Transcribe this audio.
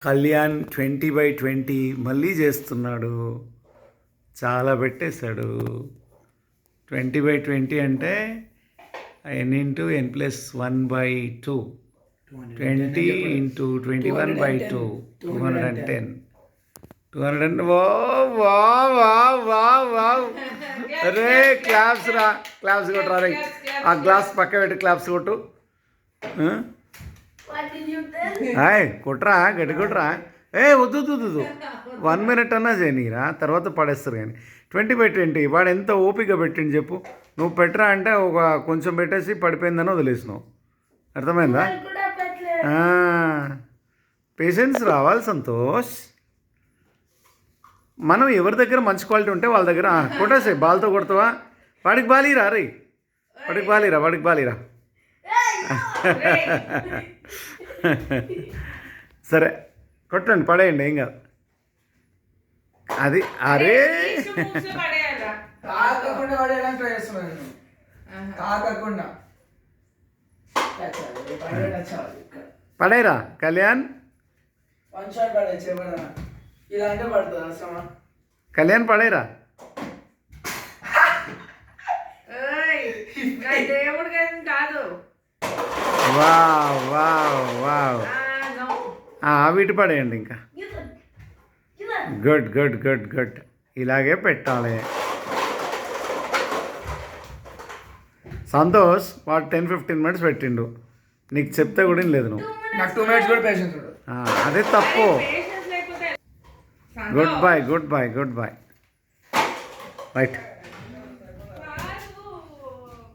కళ్యాణ్ 20/20 మళ్ళీ చేస్తున్నాడు. చాలా పెట్టేశాడు. 20/20 అంటే n/n+1/2 20 × 21/2 210 200. వా వా వా వా వా అరే క్లాప్స్ రా, క్లాప్స్ కొట్టరా రే. ఆ గ్లాస్ పక్క పెట్టి క్లాప్స్ కొట్టు. హాయ్ కొట్రా, గట్టి కొట్రా. వద్దు 1 minute అన్నా చేయనీరా, తర్వాత పడేస్తారు. కానీ 20/20 వాడు ఎంత ఓపిక పెట్టిండి చెప్పు. నువ్వు పెట్టరా అంటే ఒక కొంచెం పెట్టేసి పడిపోయిందని వదిలేసినావు. అర్థమైందా? పేషెన్స్ రావాలి సంతోష్. మనం ఎవరి దగ్గర మంచి క్వాలిటీ ఉంటే వాళ్ళ దగ్గర కొట్టేసే. బాల్తో కొడతావా? వాడికి బాలీరా రే, వాడికి బాలీరా. సరే కొట్టండి, పడేయండి, ఏం కాదు. అది అరే పడేరా కళ్యాణ్. కళ్యాణ్ పడేరా. Wow wow wow. వీటి పడేయండి ఇంకా. Good good good good. ఇలాగే పెట్టాలి. సంతోష్ వాడు 10-15 minutes పెట్టిండు. నీకు చెప్తే కూడా లేదు నువ్వు. నాకు 2 minutes కూడా పేషెన్స్ ఉండదు. అదే తప్పు. Good bye right.